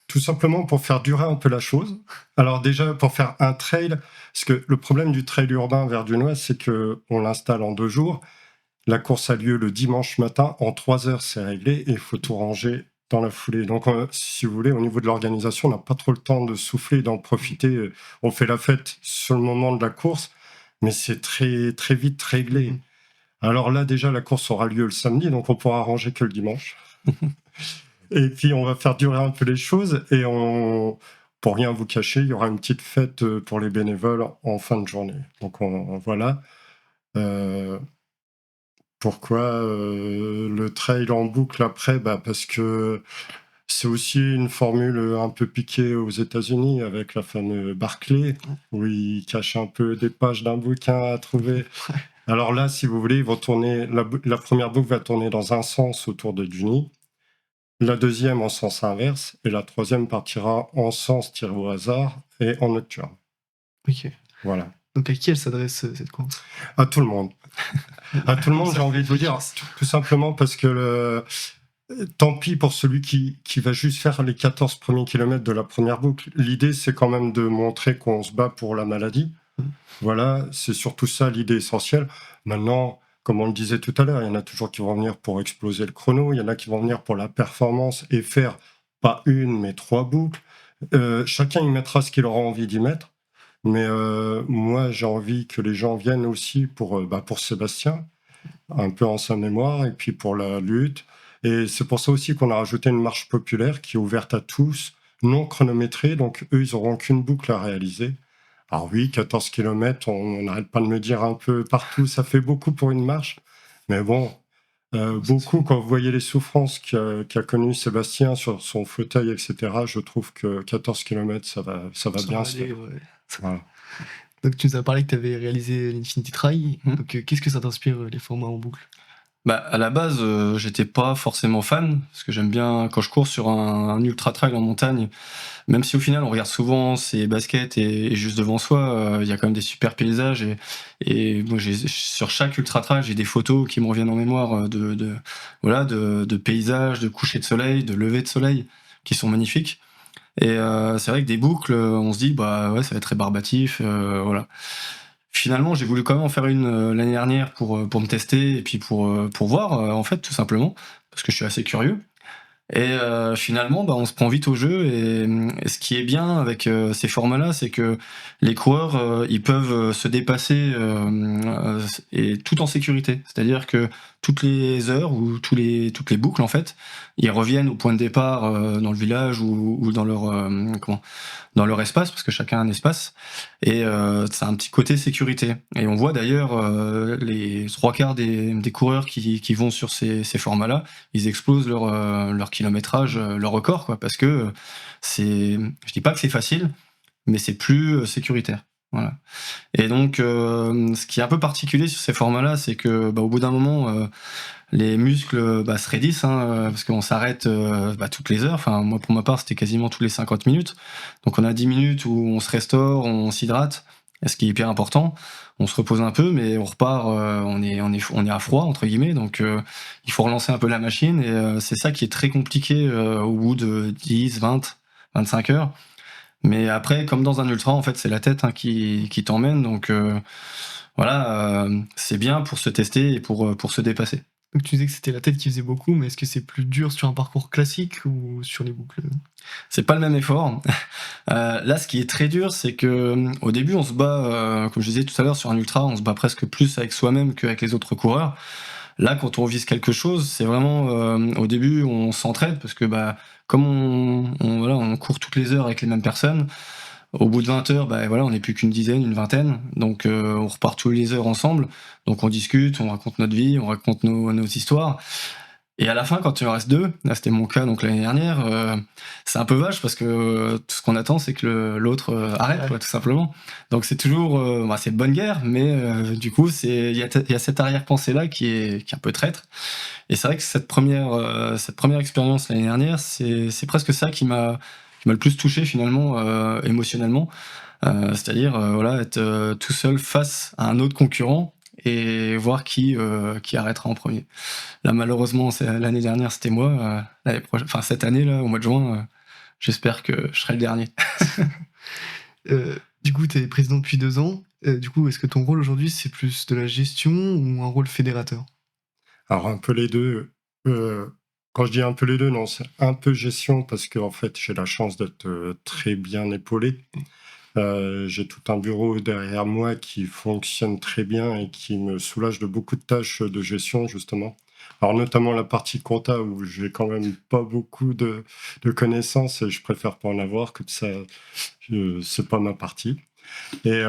Tout simplement pour faire durer un peu la chose. Alors déjà, pour faire un trail, parce que le problème du trail urbain vers Dunois, c'est qu'on l'installe en 2 jours, La course a lieu le dimanche matin. En 3 heures, c'est réglé et il faut tout ranger dans la foulée. Donc, si vous voulez, au niveau de l'organisation, on n'a pas trop le temps de souffler, d'en profiter. On fait la fête sur le moment de la course, mais c'est très, très vite réglé. Alors là, déjà, la course aura lieu le samedi, donc on pourra ranger que le dimanche. Et puis, on va faire durer un peu les choses et pour rien vous cacher, il y aura une petite fête pour les bénévoles en fin de journée. Donc, voilà. Pourquoi le trail en boucle après? Parce que c'est aussi une formule un peu piquée aux États-Unis avec la fameuse Barclay, où ils cachent un peu des pages d'un bouquin à trouver. Alors là, si vous voulez, ils vont tourner, la première boucle va tourner dans un sens autour de Juni, la deuxième en sens inverse, et la troisième partira en sens tiré au hasard et en nocturne. Ok. Voilà. Donc à qui elle s'adresse cette course? À tout le monde. À tout le monde, j'ai envie de vous dire, tout simplement parce que tant pis pour celui qui va juste faire les 14 premiers kilomètres de la première boucle. L'idée, c'est quand même de montrer qu'on se bat pour la maladie. Voilà, c'est surtout ça l'idée essentielle. Maintenant, comme on le disait tout à l'heure, il y en a toujours qui vont venir pour exploser le chrono, il y en a qui vont venir pour la performance et faire pas une, mais 3 boucles. Chacun y mettra ce qu'il aura envie d'y mettre. Mais moi, j'ai envie que les gens viennent aussi pour Sébastien, un peu en sa mémoire, et puis pour la lutte. Et c'est pour ça aussi qu'on a rajouté une marche populaire qui est ouverte à tous, non chronométrée, donc eux, ils n'auront qu'une boucle à réaliser. Alors oui, 14 km, on n'arrête pas de me dire un peu partout, ça fait beaucoup pour une marche, mais bon, beaucoup, quand vous voyez les souffrances qu'a connues Sébastien sur son fauteuil, etc., je trouve que 14 km, ça va bien se faire. Ouais. Voilà. Donc tu nous as parlé que tu avais réalisé l'Infinity Trail. Donc qu'est-ce que ça t'inspire les formats en boucle? À la base, j'étais pas forcément fan, parce que j'aime bien quand je cours sur un ultra trail en montagne, même si au final on regarde souvent ses baskets et juste devant soi, il y a quand même des super paysages et moi sur chaque ultra trail j'ai des photos qui me reviennent en mémoire de paysages, de coucher de soleil, de lever de soleil qui sont magnifiques. Et c'est vrai que des boucles, on se dit bah ouais ça va être rébarbatif, voilà. Finalement, j'ai voulu quand même en faire une l'année dernière pour me tester et puis pour voir en fait tout simplement parce que je suis assez curieux. Et finalement, on se prend vite au jeu et ce qui est bien avec ces formats-là, c'est que les coureurs, ils peuvent se dépasser et tout en sécurité. C'est-à-dire que toutes les heures ou toutes les boucles, en fait, ils reviennent au point de départ dans le village ou dans leur dans leur espace, parce que chacun a un espace, et ça a un petit côté sécurité. Et on voit d'ailleurs les 3/4 des coureurs qui vont sur ces formats-là, ils explosent leur kilométrage, leur record, quoi, parce que je dis pas que c'est facile, mais c'est plus sécuritaire. Voilà. Et donc, ce qui est un peu particulier sur ces formats-là, c'est que au bout d'un moment, les muscles se raidissent, parce qu'on s'arrête toutes les heures. Enfin, moi, pour ma part, c'était quasiment tous les 50 minutes. Donc, on a 10 minutes où on se restaure, on s'hydrate, ce qui est hyper important. On se repose un peu, mais on repart, on est à froid, entre guillemets. Donc, il faut relancer un peu la machine. Et c'est ça qui est très compliqué au bout de 10, 20, 25 heures. Mais après, comme dans un ultra, en fait, c'est la tête qui t'emmène. Donc, voilà, c'est bien pour se tester et pour se dépasser. Donc tu disais que c'était la tête qui faisait beaucoup, mais est-ce que c'est plus dur sur un parcours classique ou sur les boucles? C'est pas le même effort. Là, ce qui est très dur, c'est que au début, on se bat, comme je disais tout à l'heure, sur un ultra, on se bat presque plus avec soi-même qu'avec les autres coureurs. Là, quand on vise quelque chose, c'est vraiment au début, on s'entraide parce que comme on court toutes les heures avec les mêmes personnes. Au bout de 20 heures, on n'est plus qu'une dizaine, une vingtaine, donc on repart tous les heures ensemble, donc on discute, on raconte notre vie, on raconte nos histoires, et à la fin, quand il en reste 2, là c'était mon cas donc l'année dernière, c'est un peu vache parce que tout ce qu'on attend c'est que l'autre arrête, quoi, tout simplement. Donc c'est toujours, c'est de bonne guerre, mais du coup il y a cette arrière-pensée là qui est un peu traître, et c'est vrai que cette première expérience l'année dernière, c'est presque ça qui m'a le plus touché finalement émotionnellement, c'est-à-dire être tout seul face à un autre concurrent et voir qui arrêtera en premier. Là malheureusement l'année dernière c'était moi, cette année là au mois de juin, j'espère que je serai le dernier. Du coup tu es président depuis 2 ans, du coup est-ce que ton rôle aujourd'hui c'est plus de la gestion ou un rôle fédérateur? Alors un peu les deux. Quand je dis un peu les deux, non, c'est un peu gestion parce qu'en fait, j'ai la chance d'être très bien épaulé. J'ai tout un bureau derrière moi qui fonctionne très bien et qui me soulage de beaucoup de tâches de gestion, justement. Alors, notamment la partie compta où j'ai quand même pas beaucoup de connaissances et je préfère pas en avoir, comme ça, c'est pas ma partie. Et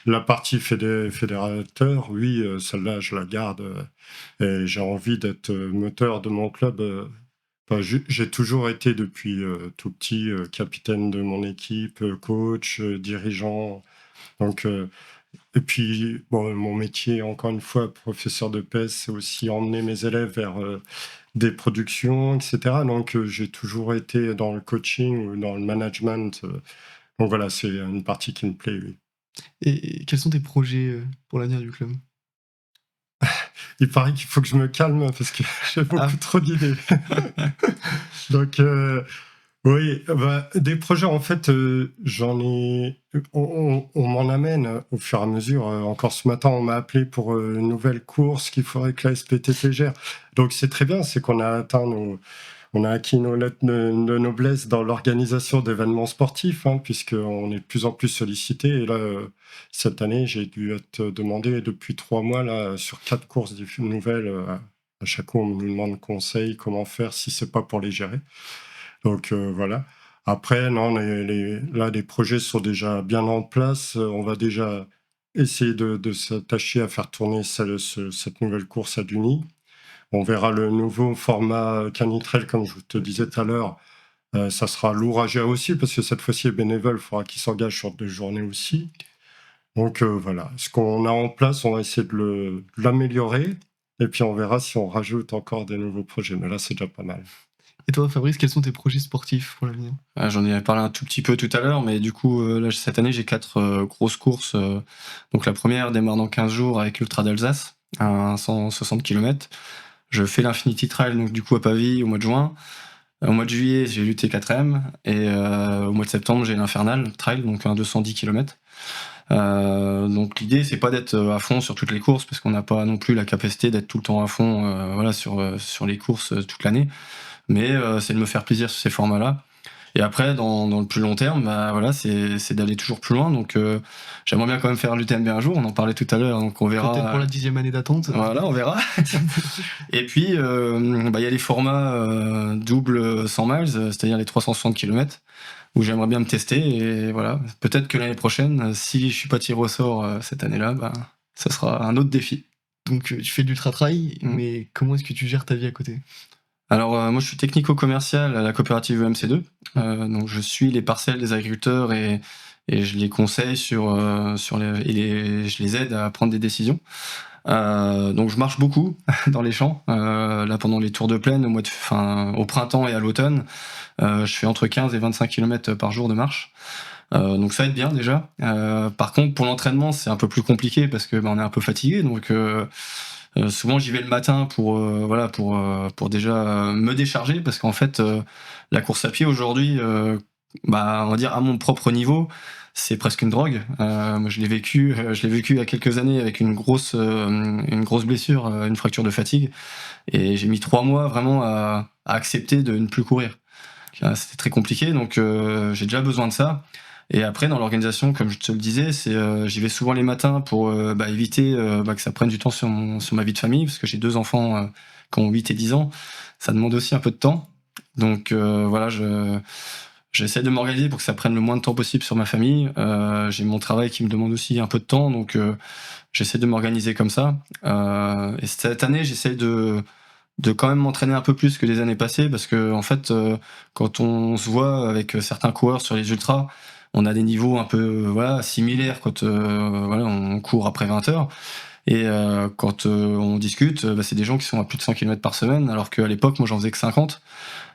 la partie fédérateur, oui, celle-là, je la garde et j'ai envie d'être moteur de mon club. Enfin, j'ai toujours été depuis tout petit capitaine de mon équipe, coach, dirigeant. Donc, et puis, bon, mon métier, encore une fois, professeur de PES, c'est aussi emmener mes élèves vers des productions, etc. Donc, j'ai toujours été dans le coaching ou dans le management. Donc voilà, c'est une partie qui me plaît, oui. Et quels sont tes projets pour l'avenir du club? Il paraît qu'il faut que je me calme parce que j'ai beaucoup trop d'idées. Donc, oui, bah, des projets, en fait, j'en ai. On m'en amène au fur et à mesure. Encore ce matin, on m'a appelé pour une nouvelle course qu'il faudrait que la SPTT gère. Donc, c'est très bien, c'est qu'on a atteint on a acquis nos lettres de noblesse dans l'organisation d'événements sportifs, hein, puisqu'on est de plus en plus sollicité. Et là, cette année, j'ai dû être demandé depuis 3 mois là, sur 4 courses nouvelles. À chaque fois, on nous demande conseil, comment faire si c'est pas pour les gérer. Donc voilà. Après, non, là, les projets sont déjà bien en place. On va déjà essayer de s'attacher à faire tourner cette nouvelle course à Duny. On verra le nouveau format Canitrail, comme je te disais tout à l'heure. Ça sera lourd à gérer aussi, parce que cette fois-ci, les bénévoles, il faudra qu'ils s'engagent sur 2 journées aussi. Donc voilà, ce qu'on a en place, on va essayer de l'améliorer. Et puis on verra si on rajoute encore des nouveaux projets. Mais là, c'est déjà pas mal. Et toi, Fabrice, quels sont tes projets sportifs pour l'avenir? J'en ai parlé un tout petit peu tout à l'heure, mais du coup, là, cette année, j'ai 4 grosses courses. Donc la première démarre dans 15 jours avec l'Ultra d'Alsace, à 160 km. Je fais l'Infinity Trail, donc du coup à Pavie au mois de juin. Au mois de juillet, j'ai l'UT4M. Et au mois de septembre, j'ai l'Infernal Trail, donc un 210 km. Donc l'idée, c'est pas d'être à fond sur toutes les courses, parce qu'on n'a pas non plus la capacité d'être tout le temps à fond voilà, sur les courses toute l'année. Mais c'est de me faire plaisir sur ces formats-là. Et après, dans le plus long terme, bah, voilà, c'est d'aller toujours plus loin. Donc j'aimerais bien quand même faire l'UTMB un jour, on en parlait tout à l'heure, donc on verra. Peut-être pour la 10e année d'attente. Voilà, on verra. Et puis, bah, y a les formats double 100 miles, c'est-à-dire les 360 km, où j'aimerais bien me tester. Et voilà, peut-être que l'année prochaine, si je suis pas tiré au sort cette année-là, bah, ça sera un autre défi. Donc tu fais de l'ultra-trail, mais comment est-ce que tu gères ta vie à côté? Alors moi je suis technico-commercial à la coopérative EMC2, donc je suis les parcelles des agriculteurs et je les conseille sur je les aide à prendre des décisions. Donc je marche beaucoup dans les champs. Là pendant les tours de plaine au printemps et à l'automne, je fais entre 15 et 25 km par jour de marche. Donc ça aide bien déjà. Par contre pour l'entraînement c'est un peu plus compliqué parce que on est un peu fatigué, donc souvent j'y vais le matin pour déjà me décharger, parce qu'en fait la course à pied aujourd'hui, on va dire à mon propre niveau, c'est presque une drogue. Moi je l'ai vécu il y a quelques années avec une grosse blessure, une fracture de fatigue, et j'ai mis 3 mois vraiment à accepter de ne plus courir. C'était très compliqué, donc j'ai déjà besoin de ça. Et après, dans l'organisation, comme je te le disais, j'y vais souvent les matins pour éviter que ça prenne du temps sur ma vie de famille, parce que j'ai 2 enfants qui ont 8 et 10 ans. Ça demande aussi un peu de temps. Donc voilà, j'essaie de m'organiser pour que ça prenne le moins de temps possible sur ma famille. J'ai mon travail qui me demande aussi un peu de temps, donc j'essaie de m'organiser comme ça. Et cette année, j'essaie de quand même m'entraîner un peu plus que les années passées, parce que en fait, quand on se voit avec certains coureurs sur les ultras, on a des niveaux un peu similaires quand on court après 20 heures. Et quand on discute, c'est des gens qui sont à plus de 100 km par semaine, alors qu'à l'époque, moi, j'en faisais que 50.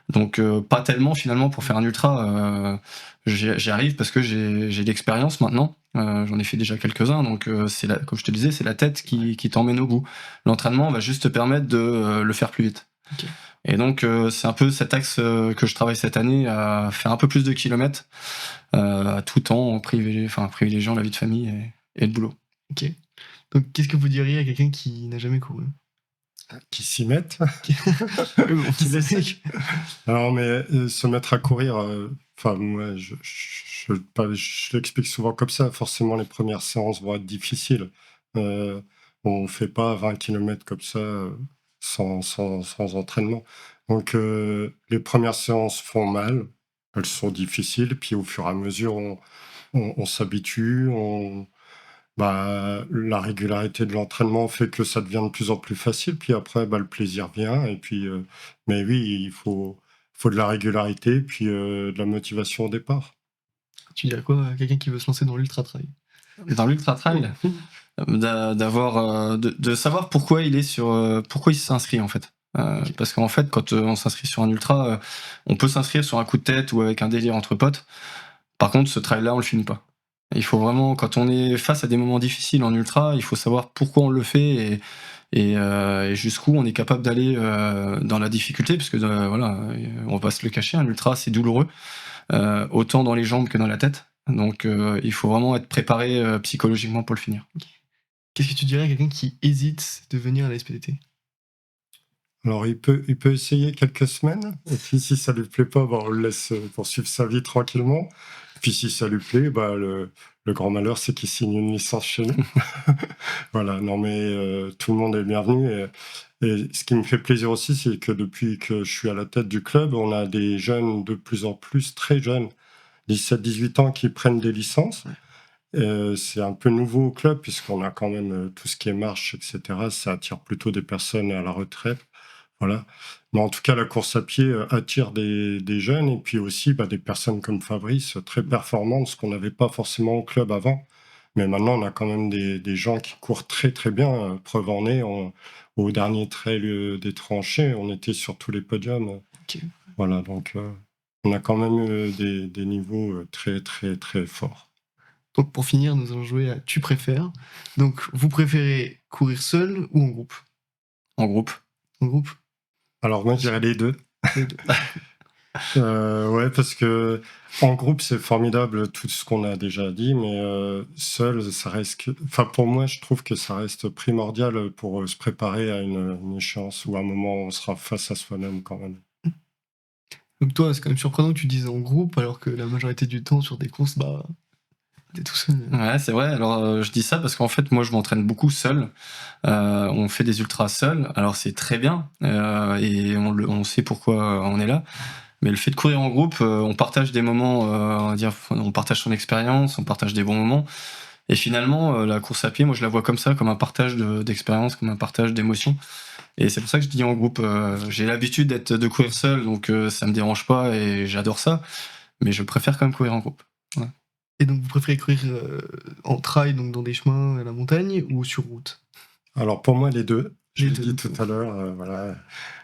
Donc pas tellement finalement pour faire un ultra. J'y arrive parce que j'ai l'expérience maintenant. J'en ai fait déjà quelques-uns, donc comme je te disais, c'est la tête qui t'emmène au bout. L'entraînement va juste te permettre de le faire plus vite. Okay. Et donc c'est un peu cet axe que je travaille cette année, à faire un peu plus de kilomètres, tout en privilégiant la vie de famille et le boulot. Ok. Donc qu'est-ce que vous diriez à quelqu'un qui n'a jamais couru? qui s'y mettent. Mais bon, Qui l'essayent. Alors, mais se mettre à courir, enfin, moi, je l'explique souvent comme ça. Forcément, les premières séances vont être difficiles. Euh, on ne fait pas 20 km comme ça sans entraînement. Donc, les premières séances font mal, elles sont difficiles, puis au fur et à mesure, on s'habitue, bah, la régularité de l'entraînement fait que ça devient de plus en plus facile, puis après, bah, le plaisir vient et puis, mais oui, il faut de la régularité, puis, de la motivation au départ. Tu dirais quoi à quelqu'un qui veut se lancer dans l'ultra trail? Dans l'ultra trail, de savoir pourquoi pourquoi il s'inscrit en fait. Parce qu'en fait, quand on s'inscrit sur un ultra, on peut s'inscrire sur un coup de tête ou avec un délire entre potes. Par contre, ce trail-là, on le finit pas. Il faut vraiment, quand on est face à des moments difficiles en ultra, il faut savoir pourquoi on le fait et jusqu'où on est capable d'aller dans la difficulté, parce que voilà, on va pas se le cacher, un ultra c'est douloureux, autant dans les jambes que dans la tête. Donc il faut vraiment être préparé psychologiquement pour le finir. Qu'est-ce que tu dirais à quelqu'un qui hésite de venir à la SPDT? Alors il peut essayer quelques semaines et puis si ça lui plaît pas, bah, on le laisse, poursuivre sa vie tranquillement. Puis si ça lui plaît, bah, le grand malheur, c'est qu'il signe une licence chez nous. Voilà, non mais tout le monde est bienvenu et ce qui me fait plaisir aussi, c'est que depuis que je suis à la tête du club, on a des jeunes de plus en plus, très jeunes, 17-18 ans, qui prennent des licences. C'est un peu nouveau au club puisqu'on a quand même, tout ce qui est marche et cetera, ça attire plutôt des personnes à la retraite, voilà. Mais en tout cas, la course à pied, attire des jeunes et puis aussi, bah, des personnes comme Fabrice, très performantes, ce qu'on n'avait pas forcément au club avant. Mais maintenant, on a quand même des gens qui courent très, très bien, preuve en est, au dernier trail, des tranchées, on était sur tous les podiums, Ok. voilà, donc on a quand même, des niveaux, très, très, très forts. Donc pour finir, nous allons jouer à Tu préfères. Donc vous préférez courir seul ou en groupe? En groupe. En groupe? Alors moi, je dirais les 2. Les deux. Ouais, parce qu'en groupe, c'est formidable tout ce qu'on a déjà dit, mais seul, ça reste enfin, pour moi, je trouve que ça reste primordial pour se préparer à une échéance ou à un moment où on sera face à soi-même quand même. Donc toi, c'est quand même surprenant que tu dises en groupe alors que la majorité du temps sur des courses, bah, t'es tout seul. Ouais, c'est vrai. Alors, je dis ça parce qu'en fait, moi, je m'entraîne beaucoup seul. On fait des ultras seuls. Alors, c'est très bien et on sait pourquoi on est là. Mais le fait de courir en groupe, on partage des moments, on va dire, on partage son expérience, on partage des bons moments. Et finalement, la course à pied, moi, je la vois comme ça, comme un partage d'expérience, comme un partage d'émotions. Et c'est pour ça que je dis en groupe. J'ai l'habitude de courir seul, donc ça me dérange pas et j'adore ça. Mais je préfère quand même courir en groupe. Ouais. Et donc vous préférez courir en trail, donc dans des chemins à la montagne, ou sur route? Alors pour moi, les 2. Je Les l'ai deux. dit tout à l'heure, voilà,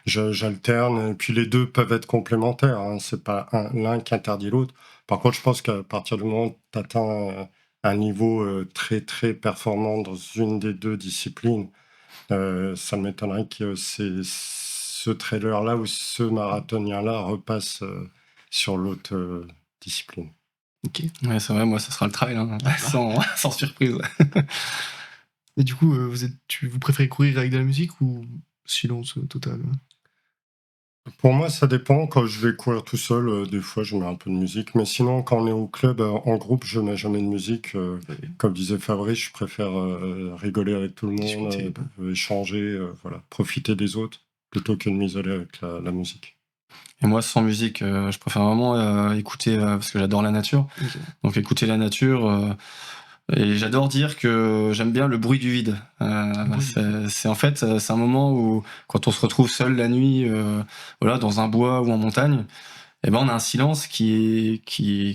j'alterne et puis les 2 peuvent être complémentaires, hein. C'est pas l'un qui interdit l'autre. Par contre, je pense qu'à partir du moment où tu atteins, un niveau, très, très performant dans une des 2 disciplines, ça m'étonnerait que ce trailer-là ou ce marathonien-là repasse, sur l'autre, discipline. Ok. Ouais, c'est vrai, moi, ça sera le trail, hein, sans surprise. Et du coup, vous préférez courir avec de la musique ou silence total? Pour moi, ça dépend. Quand je vais courir tout seul, des fois, je mets un peu de musique. Mais sinon, quand on est au club, en groupe, je mets jamais de musique. Comme disait Fabrice, je préfère rigoler avec tout le monde, Discuter. échanger, voilà, profiter des autres, plutôt que de m'isoler avec la musique. Et moi, sans musique, je préfère vraiment écouter, parce que j'adore la nature. Ok. Donc écouter la nature, et j'adore dire que j'aime bien le bruit du vide. bruit du C'est en fait, c'est un moment où quand on se retrouve seul la nuit, voilà, dans un bois ou en montagne, et ben on a un silence qui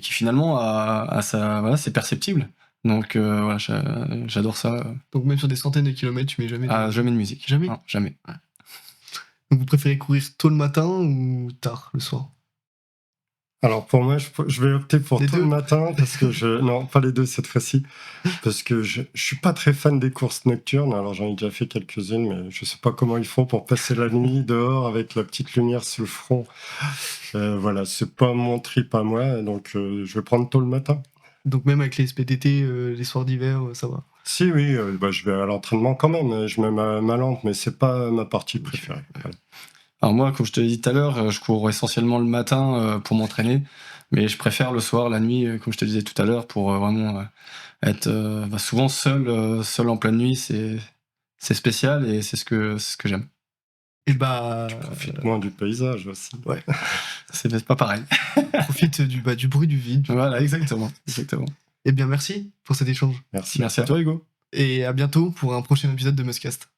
finalement voilà, c'est perceptible. Donc voilà, j'adore ça. Donc même sur des centaines de kilomètres, tu mets jamais de... Jamais de musique. Jamais? Non, jamais. Donc vous préférez courir tôt le matin ou tard le soir? Alors pour moi, je vais opter pour Les tôt le deux? matin parce que non, pas les 2 cette fois-ci, parce que je suis pas très fan des courses nocturnes. Alors j'en ai déjà fait quelques-unes, mais je sais pas comment ils font pour passer la nuit dehors avec la petite lumière sur le front. Voilà, c'est pas mon trip à moi, donc je vais prendre tôt le matin. Donc même avec les SPDT, les soirs d'hiver, ça va? Si, oui, je vais à l'entraînement quand même. Je mets ma lampe, mais c'est pas ma partie préférée. Voilà. Alors moi, comme je te l'ai dit tout à l'heure, je cours essentiellement le matin pour m'entraîner, mais je préfère le soir, la nuit, comme je te disais tout à l'heure, pour vraiment être souvent seul en pleine nuit, c'est spécial et c'est ce que j'aime. Et bah, Profite moins du paysage aussi. C'est pas pareil. profite du bruit du vide. Voilà, exactement. Et bien, merci pour cet échange. Merci. Merci à toi, Hugo. Et à bientôt pour un prochain épisode de Muscast.